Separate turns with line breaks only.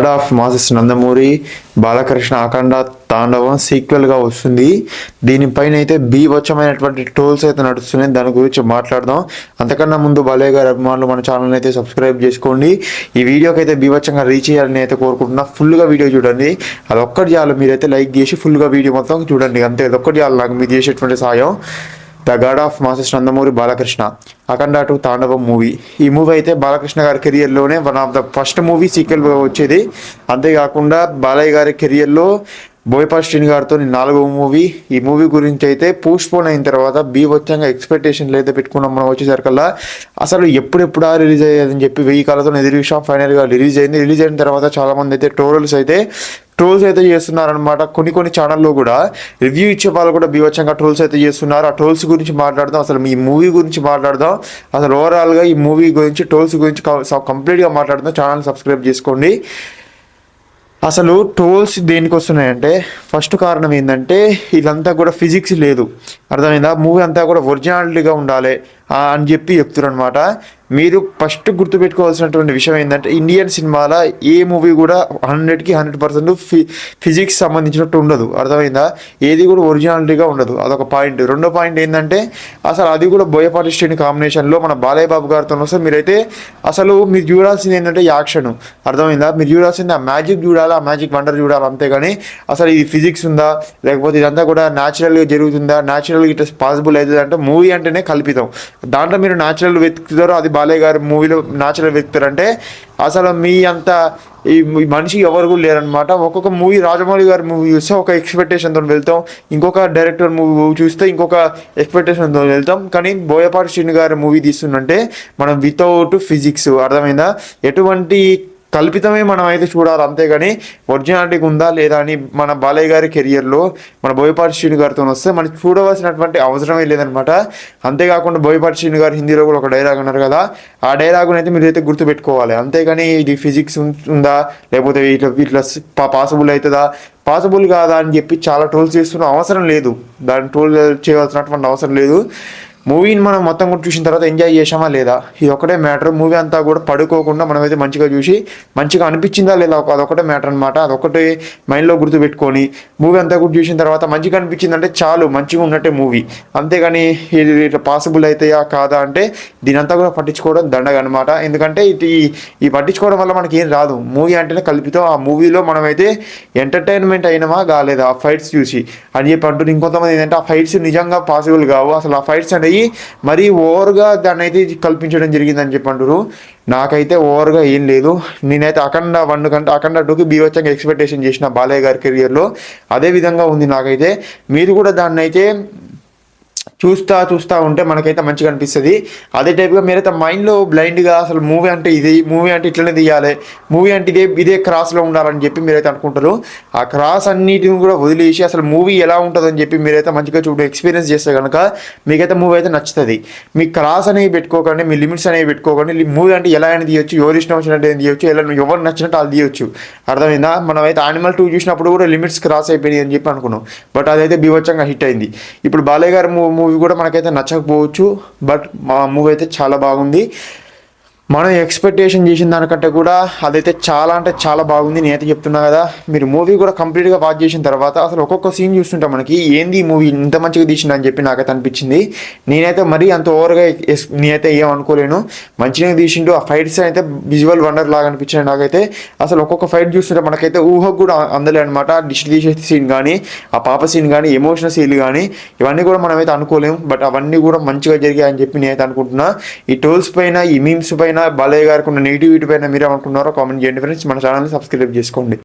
God of masses Nandamuri Balakrishna Akhanda Tandavam సీక్వెల్గా వస్తుంది. దీనిపైన అయితే బీభత్సమైనటువంటి ట్రోల్స్ అయితే నడుస్తున్నాయి. దాని గురించి మాట్లాడదాం. అంతకన్నా ముందు బాలయ్య గారి అభిమానులు మన ఛానల్ అయితే సబ్స్క్రైబ్ చేసుకోండి. ఈ వీడియోకి అయితే బీభత్సంగా రీచ్ చేయాలని అయితే కోరుకుంటున్నా. ఫుల్గా వీడియో చూడండి. అదొక్కటి చాలు. మీరైతే లైక్ చేసి ఫుల్గా వీడియో మొత్తం చూడండి. అంతే, అదొక్కటి చాలు నాకు మీరు చేసేటువంటి సాయం. The God of masses Nandamuri Balakrishna Akhanda 2 Tandavam movie. ఈ మూవీ అయితే బాలకృష్ణ గారి కెరియర్లోనే one of the first movie సీక్వెల్గా వచ్చేది. అంతేకాకుండా బాలయ్య గారి కెరియర్లో బోయపాటి శ్రీని గారితో 4వ మూవీ. ఈ మూవీ గురించి అయితే పోస్ట్పోన్ అయిన తర్వాత బీభత్సంగా ఎక్స్పెక్టేషన్లు అయితే పెట్టుకున్నాం. మనం వచ్చేసరికల్లా అసలు ఎప్పుడెప్పుడా రిలీజ్ అయ్యేదని చెప్పి 1000 కాలతో ఎదురు చూసాం. ఫైనల్గా రిలీజ్ అయింది. రిలీజ్ అయిన తర్వాత చాలామంది అయితే ట్రోల్స్ అయితే చేస్తున్నారనమాట. కొన్ని ఛానల్లో కూడా రివ్యూ ఇచ్చే వాళ్ళు కూడా బీభత్సంగా ట్రోల్స్ అయితే చేస్తున్నారు. ఆ ట్రోల్స్ గురించి మాట్లాడదాం. అసలు ఈ మూవీ గురించి మాట్లాడదాం. అసలు ఓవరాల్గా ఈ మూవీ గురించి ట్రోల్స్ గురించి కంప్లీట్గా మాట్లాడదాం. ఛానల్ సబ్స్క్రైబ్ చేసుకోండి. అసలు ట్రోల్స్ దేనికి వస్తున్నాయంటే ఫస్ట్ కారణం ఏంటంటే ఇదంతా కూడా ఫిజిక్స్ లేదు, అర్థమైందా? మూవీ అంతా కూడా ఒరిజినాలిటీగా ఉండాలి అని చెప్పి చెప్తున్నారు అనమాట. మీరు ఫస్ట్ గుర్తుపెట్టుకోవాల్సినటువంటి విషయం ఏంటంటే ఇండియన్ సినిమాలో ఏ మూవీ కూడా 100కి 100% ఫిజిక్స్ సంబంధించినట్టు ఉండదు, అర్థమైందా? ఏది కూడా ఒరిజినాలిటీగా ఉండదు. అదొక పాయింట్. రెండో పాయింట్ ఏంటంటే అసలు అది కూడా బోయపాటి శ్రీని కాంబినేషన్లో మన బాలయ్య బాబు గారితో వస్తే మీరైతే అసలు మీరు చూడాల్సింది ఏంటంటే యాక్షన్, అర్థమైందా? మీరు చూడాల్సింది ఆ మ్యాజిక్ చూడాలి, ఆ మ్యాజిక్ వండర్ చూడాలి. అంతేగాని అసలు ఇది ఫిజిక్స్ ఉందా లేకపోతే ఇదంతా కూడా న్యాచురల్గా జరుగుతుందా, న్యాచురల్గా ఇట్లా పాసిబుల్ అవుతుంది అంటే మూవీ అంటేనే కల్పితం. దాంట్లో మీరు న్యాచురల్ వెతుకుతారో అది బాలయ్య గారి మూవీలో న్యాచురల్ వెతుకుతారంటే అసలు మీ అంత ఈ మనిషి ఎవరు కూడా లేరనమాట. ఒక్కొక్క మూవీ రాజమౌళి గారి మూవీ చూస్తే ఒక ఎక్స్పెక్టేషన్తో వెళ్తాం, ఇంకొక డైరెక్టర్ మూవీ చూస్తే ఇంకొక ఎక్స్పెక్టేషన్తో వెళ్తాం. కానీ బోయపాటి శ్రీని గారి మూవీ తీస్తుందంటే మనం వితౌట్ ఫిజిక్స్, అర్థమైందా? ఎటువంటి కల్పితమే మనం అయితే చూడాలి. అంతేగాని ఒరిజినాలిటీగా ఉందా లేదా అని మన బాలయ్య గారి కెరియర్లో మన బోయపాటి శ్రీని గారితో వస్తే మనకి చూడవలసినటువంటి అవసరమే లేదనమాట. అంతేకాకుండా బోయపాటి శ్రీని గారు హిందీలో కూడా ఒక డైలాగ్ అన్నారు కదా, ఆ డైలాగుని అయితే మీరు అయితే గుర్తుపెట్టుకోవాలి. అంతేగాని ఇది ఫిజిక్స్ ఉందా లేకపోతే ఇట్లా పాసిబుల్ అవుతుందా పాసిబుల్ కాదా అని చెప్పి చాలా ట్రోల్స్ చేస్తున్న అవసరం లేదు. దాన్ని ట్రోల్ చేయవలసినటువంటి అవసరం లేదు. మూవీని మనం మొత్తం కూడా చూసిన తర్వాత ఎంజాయ్ చేసామా లేదా, ఇది ఒకటే మ్యాటర్. మూవీ అంతా కూడా పడుకోకుండా మనమైతే మంచిగా చూసి మంచిగా అనిపించిందా లేదా అదొకటే మ్యాటర్ అనమాట. అదొకటి మైండ్లో గుర్తుపెట్టుకొని మూవీ అంతా కూడా చూసిన తర్వాత మంచిగా అనిపించిందంటే చాలు, మంచిగా ఉన్నట్టే మూవీ. అంతేగాని ఇది ఇట్లా పాసిబుల్ అవుతాయా కాదా అంటే దీనంతా కూడా పట్టించుకోవడం దండగ అనమాట. ఎందుకంటే ఈ పట్టించుకోవడం వల్ల మనకి ఏం రాదు. మూవీ అంటేనే కల్పితం. ఆ మూవీలో మనమైతే ఎంటర్టైన్మెంట్ అయినమా కాలేదా ఆ ఫైట్స్ చూసి అని చెప్పి అంటుంది. ఇంకొంతమంది ఏంటంటే ఆ ఫైట్స్ నిజంగా పాసిబుల్ కావు, అసలు ఆ ఫైట్స్ అనేవి మరీ ఓవర్గా దాన్ని అయితే కల్పించడం జరిగిందని చెప్పి అంటారు. నాకైతే ఓవర్గా ఏం లేదు. నేనైతే అఖండ 1 కంటే అఖండ 2కి బీభత్సంగా ఎక్స్పెక్టేషన్ చేసిన బాలయ్య గారి కెరియర్లో అదే విధంగా ఉంది నాకైతే. మీరు కూడా దాన్ని అయితే చూస్తూ ఉంటే మనకైతే మంచిగా అనిపిస్తుంది. అదే టైప్గా మీరైతే మైండ్లో బ్లైండ్గా అసలు మూవీ అంటే ఇట్లనే తీయాలి, మూవీ అంటే ఇదే క్రాస్లో ఉండాలని చెప్పి మీరైతే అనుకుంటారు. ఆ క్రాస్ అన్నిటిని కూడా వదిలేసి అసలు మూవీ ఎలా ఉంటుందని చెప్పి మీరైతే మంచిగా ఎక్స్పీరియన్స్ చేస్తే కనుక మీకైతే మూవీ అయితే నచ్చుతుంది. మీ క్రాస్ అనేవి పెట్టుకోకండి, మీ లిమిట్స్ అనేవి పెట్టుకోకండి. మూవీ అంటే ఎలా అయినా తీయొచ్చు, ఎవరు ఇష్టం వచ్చినట్టు ఏం తీయొచ్చు, ఎవరు నచ్చినట్టు అది తీయొచ్చు, అర్థమైందా? మనమైతే యానిమల్ 2 చూసినప్పుడు కూడా లిమిట్స్ క్రాస్ అయిపోయినాయి అని చెప్పి అనుకున్నాం. బట్ అదైతే బీభత్సంగా హిట్ అయింది. ఇప్పుడు బాలయ్య గారి మూవీ కూడా మనకైతే నచ్చకపోవచ్చు, బట్ మా మూవీ అయితే చాలా బాగుంది. మనం ఎక్స్పెక్టేషన్ చేసిన దానికంటే కూడా అదైతే చాలా అంటే చాలా బాగుంది. నేనైతే చెప్తున్నా కదా, మీరు మూవీ కూడా కంప్లీట్గా వాచ్ చేసిన తర్వాత అసలు ఒక్కొక్క సీన్ చూస్తుంటే మనకి ఏంది ఈ మూవీ ఇంత మంచిగా తీసింది అని చెప్పి నాకైతే అనిపించింది. నేనైతే మరీ అంత ఓవర్గా నేనైతే ఏమనుకోలేను. మంచిగా తీసిండు. ఆ ఫైట్స్ అయితే విజువల్ వండర్ లాగా అనిపించింది నాకైతే. అసలు ఒక్కొక్క ఫైట్ చూస్తుంటే మనకైతే ఊహకు కూడా అందలే అనమాట. డిష్ తీసే సీన్ కానీ, ఆ పాప సీన్ కానీ, ఎమోషనల్ సీన్లు కానీ ఇవన్నీ కూడా మనమైతే అనుకోలేము. బట్ అవన్నీ కూడా మంచిగా జరిగాయని చెప్పి నేనైతే అనుకుంటున్నా. ఈ టోల్స్ పైన, ఈ మీమ్స్ పైన, బాలయ్య గారికి ఉన్న నెగిటివిటీ పైన మీరు ఏమనుకున్నారో కామెంట్ చేయండి ఫ్రెండ్స్. మన ఛానల్ని సబ్స్క్రైబ్ చేసుకోండి.